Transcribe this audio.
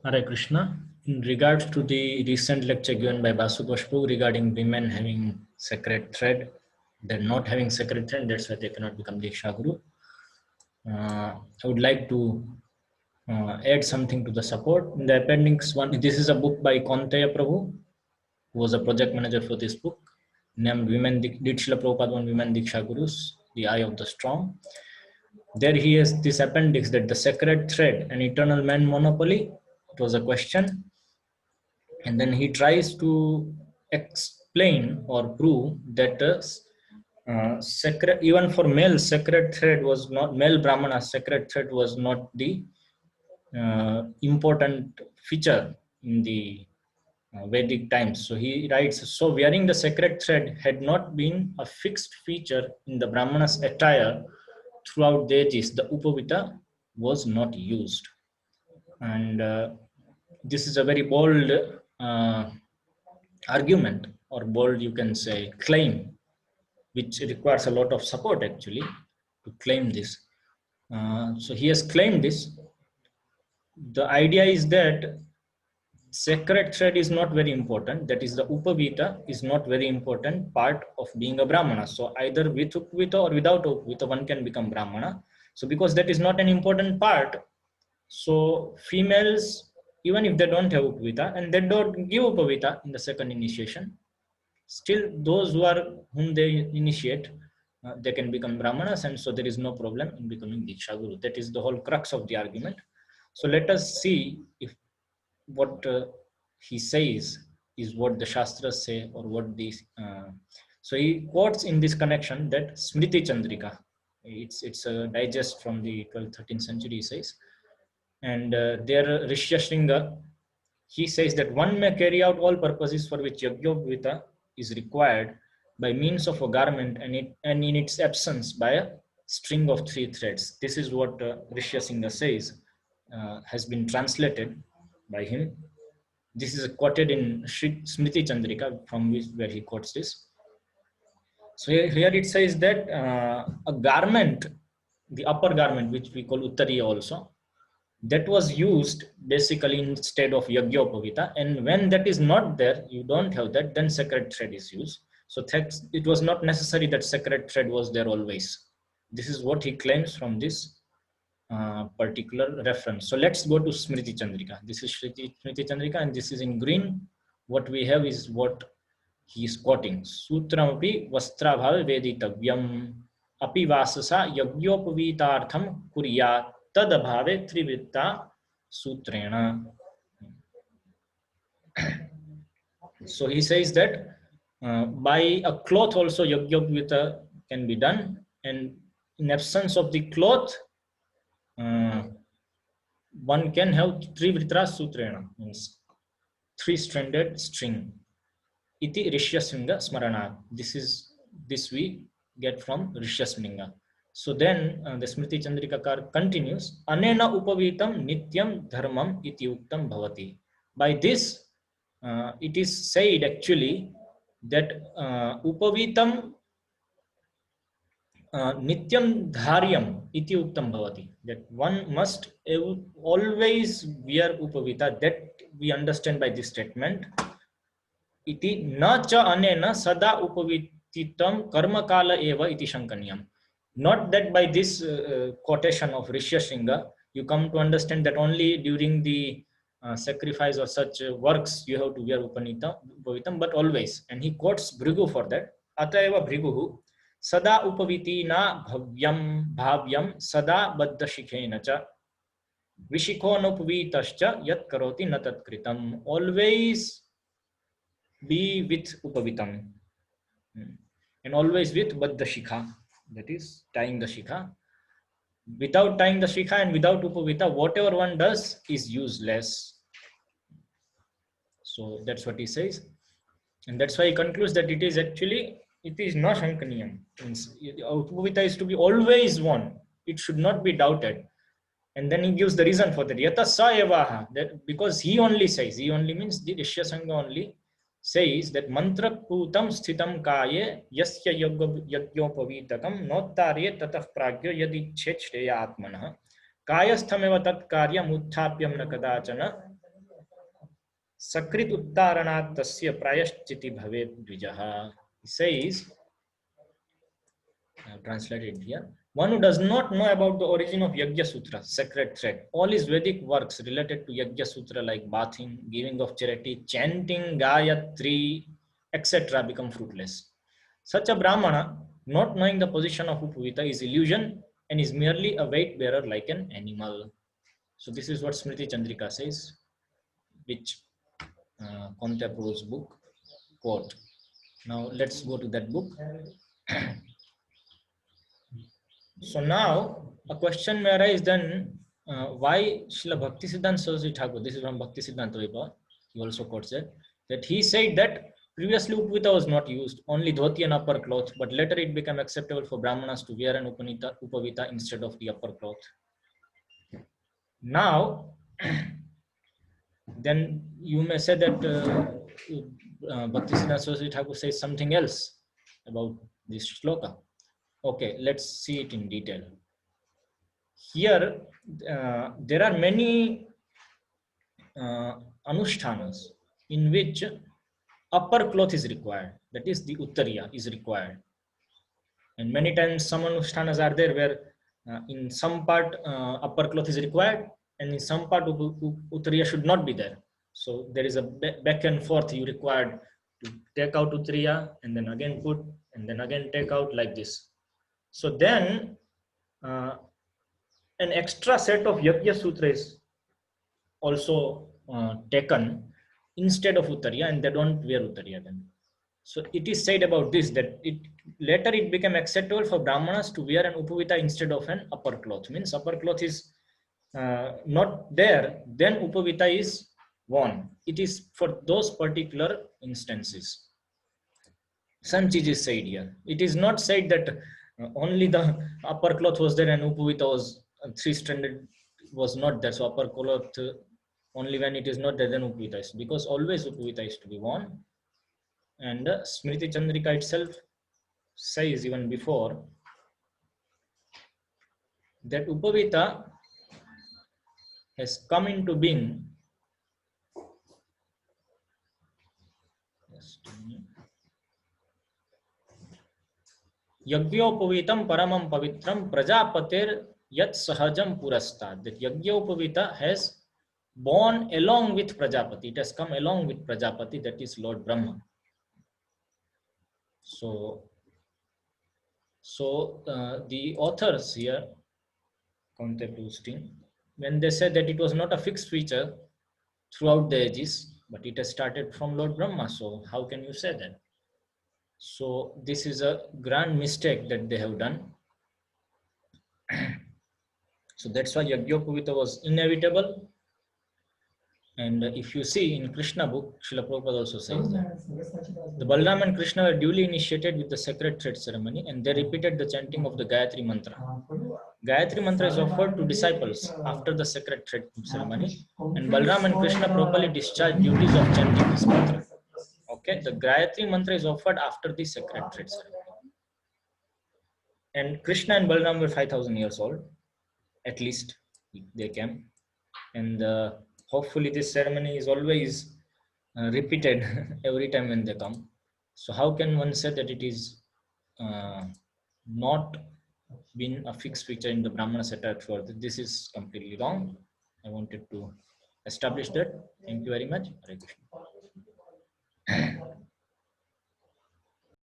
Hare Krishna. In regards to the recent lecture given by Basutosh Prabhu regarding women having sacred thread, they're not having sacred thread, that's why they cannot become Diksha Guru. I would like to add something to the support. In the appendix one, this is a book by Konteya Prabhu, who was a project manager for this book, named Did Srila Prabhupada Want Women Diksha Gurus, The Eye of the Storm. There he has this appendix that the sacred thread and eternal man monopoly, it was a question. And then he tries to explain or prove that sacred, even for male, sacred thread was not, male Brahmana sacred thread was not the important feature in the Vedic times. So he writes, so wearing the sacred thread had not been a fixed feature in the Brahmana's attire throughout the ages. The Upavita was not used. And this is a very bold argument, or bold, you can say, claim, which requires a lot of support actually to claim this. So he has claimed this. The idea is that sacred thread is not very important. That is, the Upavita is not very important part of being a Brahmana. So either with Upavita or without Upavita, one can become Brahmana. So because that is not an important part, so females, even if they don't have Upavita and they don't give Upavita in the second initiation, still those whom they initiate, they can become Brahmanas, and so there is no problem in becoming Diksha Guru. That is the whole crux of the argument. So let us see if what he says is what the Shastras say, or what these. So he quotes in this connection that Smriti Chandrika, it's a digest from the 12th, 13th century, he says, and there Rishya Shringa, he says that one may carry out all purposes for which Yajñopavita is required by means of a garment, and in its absence by a string of 3 threads. This is what Rishya Singha says, has been translated by him. This is quoted in Smriti Chandrika, from where he quotes this. So here it says that a garment, the upper garment, which we call Uttariya also, that was used basically instead of Yajñopavita, and when that is not there, you don't have that, then sacred thread is used. So it was not necessary that sacred thread was there always. This is what he claims from this particular reference. So let's go to Smriti Chandrika. This is Smriti Chandrika, and this is in green. What we have is what he is quoting. Sutramapi vastrabhave veditavyam api vasasa yajñopavitartham kuryat tadabhave trivitta sutrena. So he says that by a cloth also yajñopavita can be done, and in absence of the cloth, one can have Trivitra Sutrena, means 3-stranded string. Iti Rishyasringa Smarana. This we get from Rishyasringa. So then the Smriti Chandrikakar continues, Anena Upavitam Nityam Dharmam iti uktam bhavati. By this, it is said actually that Upavitam Nityam Dharyam iti uktam bhavati, that one must always wear Upavita. That we understand by this statement. Iti na cha anena sada upavititam karma kala eva iti shankaniyam. Not that by this quotation of Rishya Shringa, you come to understand that only during the sacrifice or such works you have to wear Upavitam, but always. And he quotes Bhrigu for that. Ataeva Bhriguhu sada upavitina bhavyam sada baddha shikhena cha vishikonopavitascha yat karoti na tat kritam. Always be with upavitam, and always with baddha shikha, that is tying the shikha. Without tying the shikha and without upavita, whatever one does is useless. So that's what he says, and that's why he concludes that it is not shankaniyam. Upavita is to be always worn. It should not be doubted. And then he gives the reason for that. Yata sa evaha, that because he only means the Rishya Sangha only says that mantra putam sthitam kaye yasya yajñopavitakam nottarye tatah pragyo yadi chechreya atmanah kayasthameva tat karyam utthapyam na kadachana Sakrit Uttaranat Tasya Prayashchiti Bhavet Dvijaha. He says, I have translated here. One who does not know about the origin of Yajna Sutra, sacred thread, all his Vedic works related to Yajna Sutra like bathing, giving of charity, chanting Gayatri, etc. become fruitless. Such a Brahmana, not knowing the position of Upavita, is illusion and is merely a weight bearer like an animal. So this is what Smriti Chandrika says, which Konta Pro's book quote. Now let's go to that book. So now a question may arise then, why Srila Bhaktisiddhanta Saraswati Thakur, this is from Bhaktisiddhanta Vibhava, he also quotes it, that he said that previously Upavita was not used, only dhoti and upper cloth, but later it became acceptable for Brahmanas to wear an Upavita instead of the upper cloth. Now, then you may say that Bhaktisiddhanta Saraswati Thakur says something else about this shloka. Okay, let's see it in detail. Here, there are many anushtanas in which upper cloth is required. That is, the uttariya is required. And many times some anushtanas are there where in some part upper cloth is required and in some part uttariya should not be there. So there is a back and forth. You required to take out uttariya and then again put and then again take out like this. So then an extra set of Yajna Sutra is also taken instead of Uttariya, and they don't wear Uttariya then. So it is said about this that later it became acceptable for Brahmanas to wear an Upavita instead of an upper cloth. Means upper cloth is not there, then Upavita is worn. It is for those particular instances. Some cheese is said here. It is not said that only the upper cloth was there and Upavita was three-stranded was not there. So upper cloth only when it is not there then Upavita is, because always Upavita is to be worn. And Smriti Chandrika itself says even before that Upavita has come into being. Yajñopavitam paramam pavitram prajapatir yat sahajam purastad. That Yajñopavita has born along with Prajapati. It has come along with Prajapati, that is Lord Brahma. So the authors here, contemplating, when they said that it was not a fixed feature throughout the ages, but it has started from Lord Brahma. So how can you say that? So this is a grand mistake that they have done. So that's why Yajñopavita was inevitable. And if you see in Krishna book, Srila Prabhupada also says that the Balaram and Krishna were duly initiated with the sacred thread ceremony and they repeated the chanting of the Gayatri mantra. Gayatri mantra is offered to disciples after the sacred thread ceremony, and Balaram and Krishna properly discharged duties of chanting this mantra. Okay, the Gayatri mantra is offered after the sacred thread ceremony. And Krishna and Balaram were 5,000 years old, at least they came. And hopefully this ceremony is always repeated every time when they come. So how can one say that it is not been a fixed feature in the Brahmana Satya throughout? This is completely wrong. I wanted to establish that. Thank you very much. Hare Krishna.